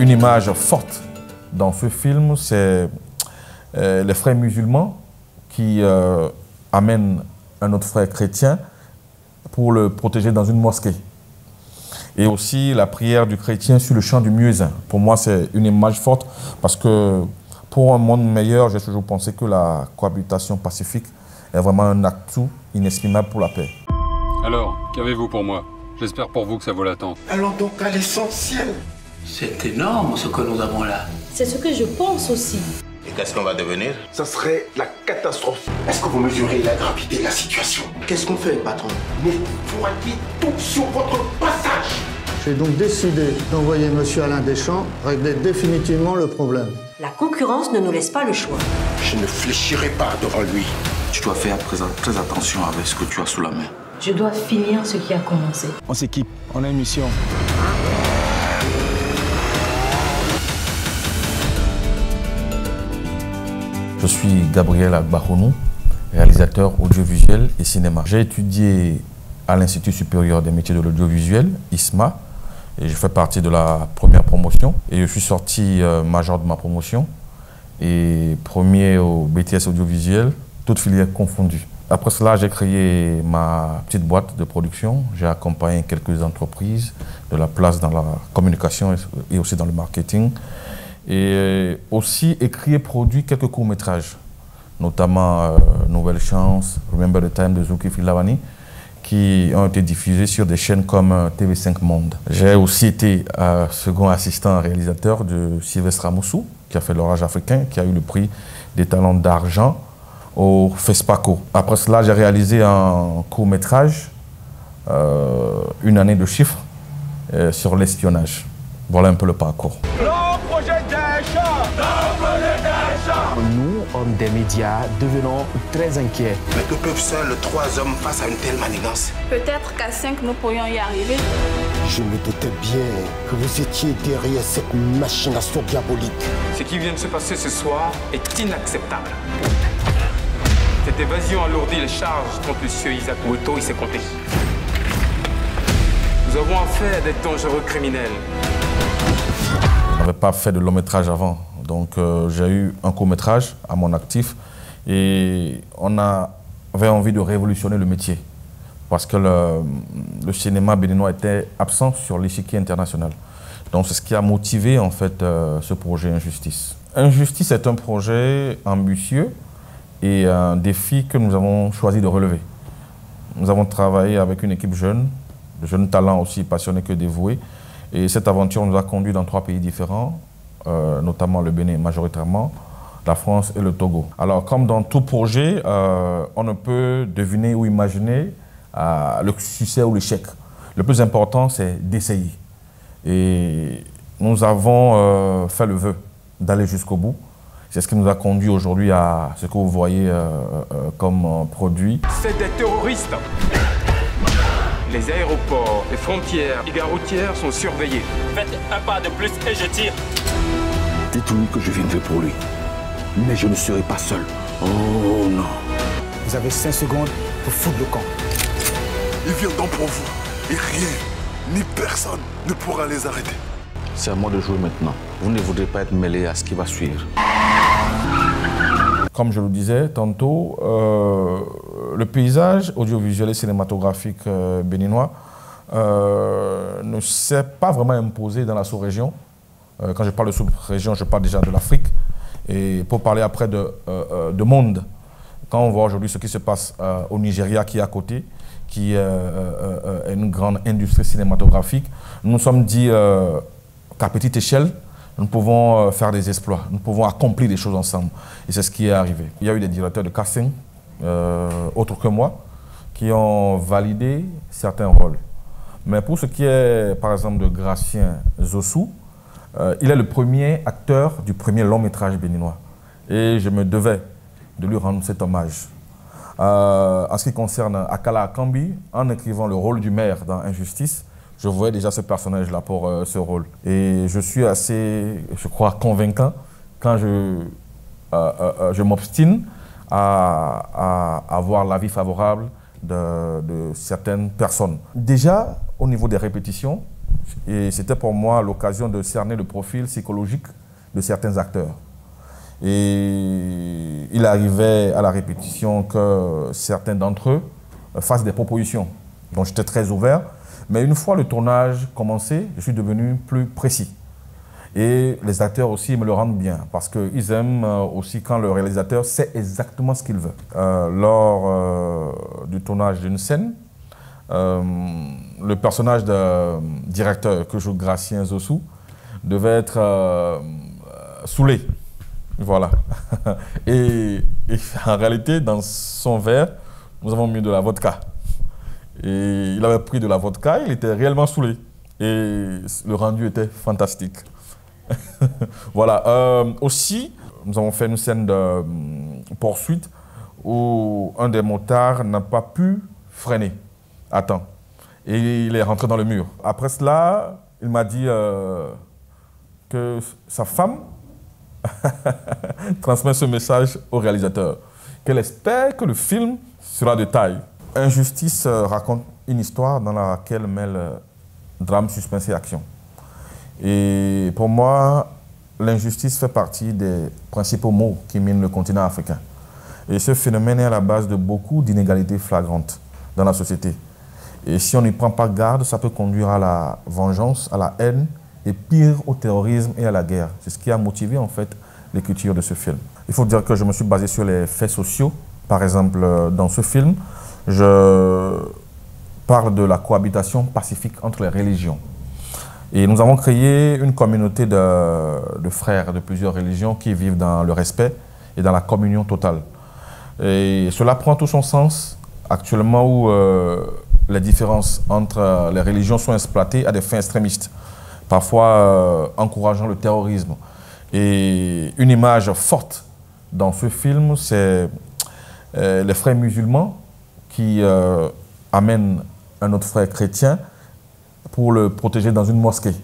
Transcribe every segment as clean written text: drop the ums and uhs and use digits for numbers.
Une image forte dans ce film, c'est les frères musulmans qui amènent un autre frère chrétien pour le protéger dans une mosquée. Et aussi la prière du chrétien sur le champ du muezzin. Pour moi, c'est une image forte parce que pour un monde meilleur, j'ai toujours pensé que la cohabitation pacifique est vraiment un atout inestimable pour la paix. Alors, qu'avez-vous pour moi? J'espère pour vous que ça vaut l'attente. Allons donc à l'essentiel. C'est énorme ce que nous avons là. C'est ce que je pense aussi. Et qu'est-ce qu'on va devenir? Ça serait la catastrophe. Est-ce que vous mesurez la gravité de la situation? Qu'est-ce qu'on fait, patron? Nous voyons tout sur votre passage. J'ai donc décidé d'envoyer M. Alain Deschamps régler définitivement le problème. La concurrence ne nous laisse pas le choix. Je ne fléchirai pas devant lui. Tu dois faire très attention avec ce que tu as sous la main. Je dois finir ce qui a commencé. On s'équipe, on a une mission. Je suis Gabriel Agbarounou, réalisateur audiovisuel et cinéma. J'ai étudié à l'Institut supérieur des métiers de l'audiovisuel, ISMA, et je fais partie de la première promotion. Et je suis sorti major de ma promotion et premier au BTS audiovisuel, toutes filières confondues. Après cela, j'ai créé ma petite boîte de production. J'ai accompagné quelques entreprises de la place dans la communication et aussi dans le marketing. Et aussi écrit et produit quelques courts-métrages, notamment Nouvelle Chance, Remember the Time de Zulkifli Lavani, qui ont été diffusés sur des chaînes comme TV5 Monde. J'ai aussi été second assistant réalisateur de Sylvestre Amoussou, qui a fait L'Orage africain, qui a eu le prix des talents d'argent au FESPACO. Après cela, j'ai réalisé un court-métrage, Une année de chiffres, sur l'espionnage. Voilà un peu le parcours. Nous, hommes des médias, devenons très inquiets. Mais que peuvent seuls 3 hommes face à une telle manigance? Peut-être qu'à 5, nous pourrions y arriver. Je me doutais bien que vous étiez derrière cette machination diabolique. Ce qui vient de se passer ce soir est inacceptable. Cette évasion alourdit les charges contre M. Isaac Ouetto et ses complices. Nous avons affaire à des dangereux criminels. Je n'avais pas fait de long métrage avant, donc j'ai eu un court métrage à mon actif et on avait envie de révolutionner le métier parce que le cinéma béninois était absent sur l'échiquier international. Donc c'est ce qui a motivé en fait ce projet Injustice. Injustice est un projet ambitieux et un défi que nous avons choisi de relever. Nous avons travaillé avec une équipe jeune, de jeunes talents aussi passionnés que dévoués. Et cette aventure nous a conduit dans 3 pays différents, notamment le Bénin majoritairement, la France et le Togo. Alors comme dans tout projet, on ne peut deviner ou imaginer le succès ou l'échec. Le plus important, c'est d'essayer. Et nous avons fait le vœu d'aller jusqu'au bout. C'est ce qui nous a conduit aujourd'hui à ce que vous voyez comme produit. C'est des terroristes. Les aéroports, les frontières, les gares routières sont surveillées. Faites un pas de plus et je tire. Dites-lui que je viendrai pour lui. Mais je ne serai pas seul. Oh non. Vous avez 5 secondes pour foutre le camp. Ils viendront pour vous. Et rien, ni personne ne pourra les arrêter. C'est à moi de jouer maintenant. Vous ne voudrez pas être mêlé à ce qui va suivre. Comme je le disais tantôt, le paysage audiovisuel et cinématographique béninois ne s'est pas vraiment imposé dans la sous-région. Quand je parle de sous-région, je parle déjà de l'Afrique. Et pour parler après de monde, quand on voit aujourd'hui ce qui se passe au Nigeria qui est à côté, qui est une grande industrie cinématographique, nous nous sommes dit qu'à petite échelle, nous pouvons faire des exploits, nous pouvons accomplir des choses ensemble. Et c'est ce qui est arrivé. Il y a eu des directeurs de casting, autres que moi, qui ont validé certains rôles. Mais pour ce qui est, par exemple, de Gratien Zossou, il est le premier acteur du premier long métrage béninois. Et je me devais de lui rendre cet hommage. En ce qui concerne Akala Akambi, en écrivant le rôle du maire dans Injustice, je voyais déjà ce personnage-là pour ce rôle. Et je suis assez, je crois, convaincant quand je m'obstine à avoir l'avis favorable de certaines personnes. Déjà, au niveau des répétitions, Et c'était pour moi l'occasion de cerner le profil psychologique de certains acteurs. Et il arrivait à la répétition que certains d'entre eux fassent des propositions. Donc j'étais très ouvert. Mais une fois le tournage commencé, je suis devenu plus précis. Et les acteurs aussi me le rendent bien, parce qu'ils aiment aussi quand le réalisateur sait exactement ce qu'il veut. Lors du tournage d'une scène, le personnage de directeur que joue Gracien Zossou devait être saoulé. Voilà. Et en réalité, dans son verre, nous avons mis de la vodka. Et il avait pris de la vodka, il était réellement saoulé. Et le rendu était fantastique. Voilà. Aussi, nous avons fait une scène de poursuite où un des motards n'a pas pu freiner à temps. Et il est rentré dans le mur. Après cela, il m'a dit que sa femme transmet ce message au réalisateur, qu'elle espère que le film sera de taille. Injustice raconte une histoire dans laquelle mêle drame, suspense et action. Et pour moi, l'injustice fait partie des principaux maux qui minent le continent africain. Et ce phénomène est à la base de beaucoup d'inégalités flagrantes dans la société. Et si on n'y prend pas garde, ça peut conduire à la vengeance, à la haine, et pire, au terrorisme et à la guerre. C'est ce qui a motivé en fait l'écriture de ce film. Il faut dire que je me suis basé sur les faits sociaux. Par exemple, dans ce film, je parle de la cohabitation pacifique entre les religions. Et nous avons créé une communauté de frères de plusieurs religions qui vivent dans le respect et dans la communion totale. Et cela prend tout son sens actuellement où les différences entre les religions sont exploitées à des fins extrémistes, parfois encourageant le terrorisme. Et une image forte dans ce film, c'est les frères musulmans qui amènent un autre frère chrétien pour le protéger dans une mosquée.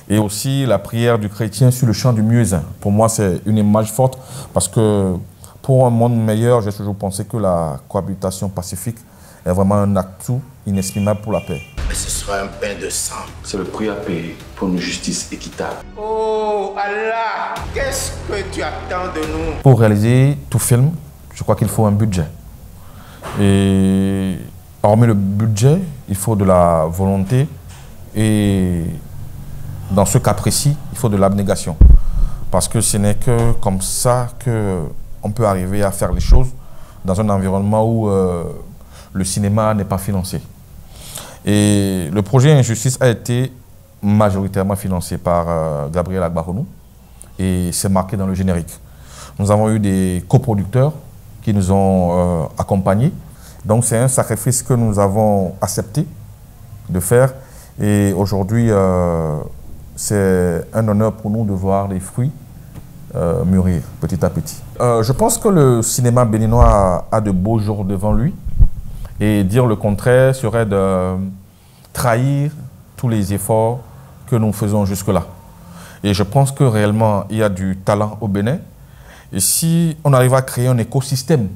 Et aussi la prière du chrétien sur le champ du muezzin. Pour moi, c'est une image forte parce que pour un monde meilleur, j'ai toujours pensé que la cohabitation pacifique est vraiment un atout inestimable pour la paix. Mais ce sera un bain de sang. C'est le prix à payer pour une justice équitable. Oh Allah, qu'est-ce que tu attends de nous? Pour réaliser tout film, je crois qu'il faut un budget. Et hormis le budget, il faut de la volonté et dans ce cas précis, il faut de l'abnégation. Parce que ce n'est que comme ça qu'on peut arriver à faire les choses dans un environnement où le cinéma n'est pas financé. Et le projet Injustice a été majoritairement financé par Gabriel Agbaronou et c'est marqué dans le générique. Nous avons eu des coproducteurs qui nous ont accompagnés. Donc c'est un sacrifice que nous avons accepté de faire et aujourd'hui c'est un honneur pour nous de voir les fruits mûrir petit à petit. Je pense que le cinéma béninois a de beaux jours devant lui et dire le contraire serait de trahir tous les efforts que nous faisons jusque-là. Et je pense que réellement il y a du talent au Bénin et si on arrive à créer un écosystème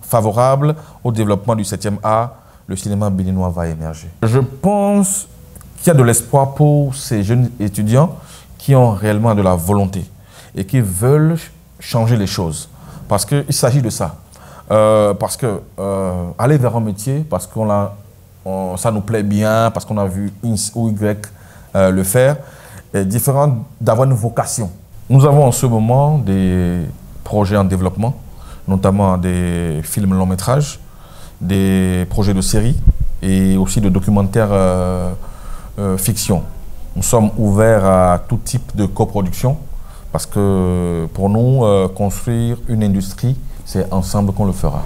favorable au développement du 7e art, le cinéma béninois va émerger. Je pense qu'il y a de l'espoir pour ces jeunes étudiants qui ont réellement de la volonté et qui veulent changer les choses. Parce qu'il s'agit de ça. Parce que aller vers un métier, parce que ça nous plaît bien, parce qu'on a vu X ou Y le faire, est différent d'avoir une vocation. Nous avons en ce moment des projets en développement, notamment des films long métrages, des projets de séries et aussi de documentaires fiction. Nous sommes ouverts à tout type de coproduction parce que pour nous, construire une industrie, c'est ensemble qu'on le fera.